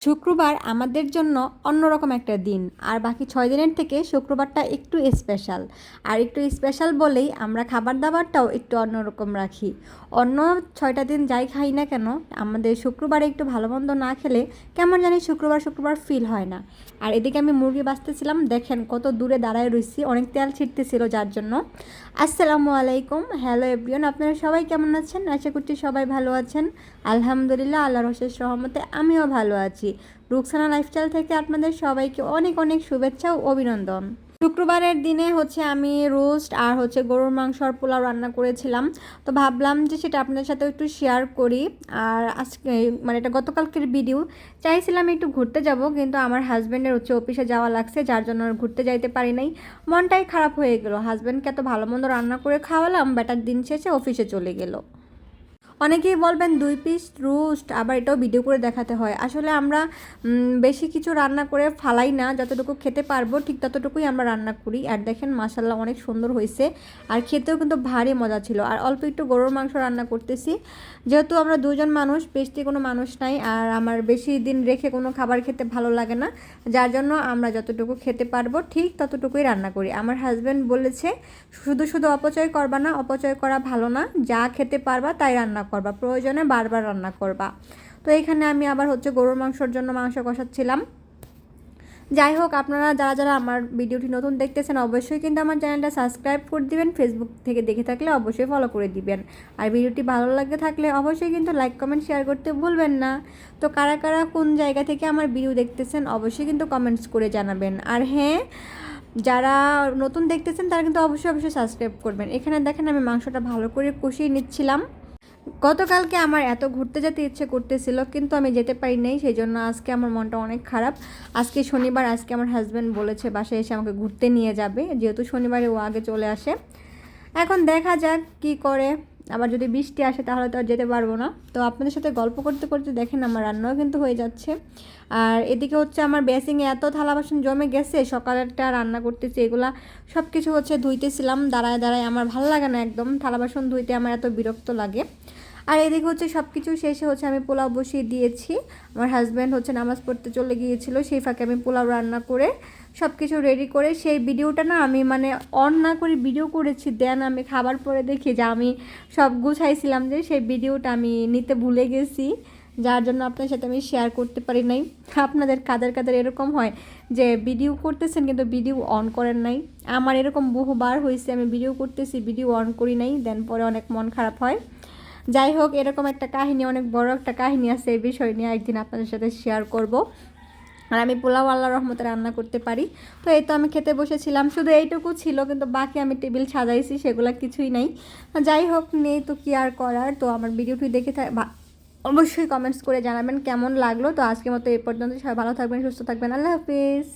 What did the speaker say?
শুক্রবার আমাদের জন্য অন্যরকম একটা দিন। আর বাকি ৬ দিনের থেকে শুক্রবারটা একটু স্পেশাল। আর একটু স্পেশাল বলেই আমরা খাবার-দাবারটাও একটু অন্যরকম রাখি। অন্য ৬টা দিন যাই খাই না কেন, আমাদের শুক্রবারে একটু ভালো-মন্দ না খেলে কেমন জানি শুক্রবার ফিল হয় না। আর এদিকে আমি মুরগি বাছতেছিলাম, দেখেন কত দূরে দাঁড়ায় রইছি, অনেক তেল ছিটতেছিল যার জন্য। আসসালামু আলাইকুম, হ্যালো এভরিওয়ান, আপনারা সবাই কেমন আছেন? আশা করছি সবাই ভালো আছেন। আলহামদুলিল্লাহ, আল্লাহর অশেষ রহমতে আমিও ভালো আছি। রুকসানা লাইফস্টাইল থেকে আপনাদের সবাইকে অনেক অনেক শুভেচ্ছা ও অভিনন্দন। শুক্রবারের দিনে আমি রোস্ট আর গরুর মাংস আর পোলাও রান্না করেছিলাম। তো ভাবলাম যে সেটা আপনাদের সাথে একটু শেয়ার করি। আর আজকে এটা গতকালকের ভিডিও। চাইছিলাম একটু ঘুরতে যাব, কিন্তু আমার হাজব্যান্ডের অফিসে যাওয়া লাগছে, যার জন্য আর ঘুরতে যাইতে পারি নাই। মনটাই খারাপ হয়ে গেল, হাজব্যান্ডকে এত ভালো মন্দ রান্না করে খাওয়ালাম, বেটার দিন শেষে অফিসে চলে গেল। অনেকেই বলবেন 2 পিস রোস্ট, আবার এটাও ভিডিও করে দেখাতে হয়। আসলে আমরা বেশি কিছু রান্না করে ফালাই না, যতটুকু খেতে পারবো ঠিক ততটুকুই আমরা রান্না করি। আর দেখেন মাশাআল্লাহ অনেক সুন্দর হয়েছে, আর খেতেও কিন্তু ভারী মজা ছিল। আর অল্প একটু গরুর মাংস রান্না করতেছি, যেহেতু আমরা দুজন মানুষ, বেশি কোনো মানুষ নাই, আর আমার বেশি দিন রেখে কোনো খাবার খেতে ভালো লাগে না, যার জন্য আমরা যতটুকু খেতে পারবো ঠিক ততটুকুই রান্না করি। আমার হাজব্যান্ড বলেছে শুধু শুধু অপচয় করবা না, অপচয় করা ভালো না, যা খেতে পারবা তাই রান্না করবা, প্রয়োজনে বারবার রান্না করবা। তো এখানে আমি আবার গরুর মাংসর জন্য মাংস কষাচ্ছিলাম। যাই হোক, আপনারা যারা যারা আমার ভিডিওটি নতুন দেখতেছেন অবশ্যই কিন্তু আমার চ্যানেলটা সাবস্ক্রাইব করে দিবেন, ফেসবুক থেকে দেখে থাকলে অবশ্যই ফলো করে দিবেন। আর ভিডিওটি ভালো লাগে থাকলে অবশ্যই কিন্তু লাইক কমেন্ট শেয়ার করতে ভুলবেন না। তো কারা কারা কোন জায়গা থেকে আমার ভিডিও দেখতেছেন অবশ্যই কিন্তু কমেন্টস করে জানাবেন। আর হ্যাঁ, যারা নতুন দেখতেছেন তারা কিন্তু অবশ্যই সাবস্ক্রাইব করবেন। এখানে দেখেন আমি মাংসটা ভালো করে কষিয়ে নিচ্ছিলাম। গতকালকে আমার এত ঘুরতে যেতে ইচ্ছে করতেছিল, কিন্তু আমি যেতে পারি নাই, সেই জন্য আজকে আমার মনটা অনেক খারাপ। আজকে শনিবার, আজকে আমার হাজব্যান্ড বলেছে বাসায় এসে আমাকে ঘুরতে নিয়ে যাবে, যেহেতু শনিবারে ও আগে চলে আসে। এখন দেখা যাক কি করে, আবার যদি বৃষ্টি আসে তাহলে তো আর যেতে পারবো না। তো আপনাদের সাথে গল্প করতে করতে দেখেন আমার রান্নাও কিন্তু হয়ে যাচ্ছে। আর এদিকে আমার বেসিংয়ে এত থালা বাসন জমে গেছে, সকালেরটা রান্না করতেছি, এগুলা সব কিছু ধুইতেছিলাম দাঁড়ায় দাঁড়ায়। আমার ভালো লাগে না একদম থালা বাসন ধুইতে, আমার এত বিরক্ত লাগে। আর এদিকে সব কিছু শেষে আমি পোলাও বসিয়ে দিয়েছি। আমার হাজব্যান্ড নামাজ পড়তে চলে গিয়েছিল, সেই ফাঁকে আমি পোলাও রান্না করে সব কিছু রেডি করে, সেই ভিডিওটা না আমি অন না করে ভিডিও করেছি। দেন আমি খাবার পরে দেখি যে আমি সব গুছাইছিলাম, যে সেই ভিডিওটা আমি নিতে ভুলে গেছি, যার জন্য আপনার সাথে আমি শেয়ার করতে পারি নাই। আপনাদের কাদের কাদের এরকম হয় যে ভিডিও করতেছেন কিন্তু ভিডিও অন করেন নাই? আমার এরকম বহুবার হয়েছে, আমি ভিডিও করতেছি ভিডিও অন করি নাই, দেন পরে অনেক মন খারাপ হয়। যাই হোক, এরকম একটা কাহিনী, অনেক বড় একটা কাহিনী আছে, এই বিষয় নিয়ে একদিন আপনাদের সাথে শেয়ার করব। আর আমি পোলাও আল্লাহর রহমতে রান্না করতে পারি। তো এই তো আমি খেতে বসেছিলাম, শুধু এইটুকু ছিল, কিন্তু বাকি আমি টেবিল সাজাইছি সেগুলো কিছুই নাই। যাই হোক, নেই তো কি আর করার। তো আমার ভিডিওটি দেখে অবশ্যই কমেন্টস করে জানাবেন কেমন লাগলো। তো আজকের মতো এই পর্যন্ত, সবাই ভালো থাকবেন, সুস্থ থাকবেন, আল্লাহ হাফিজ।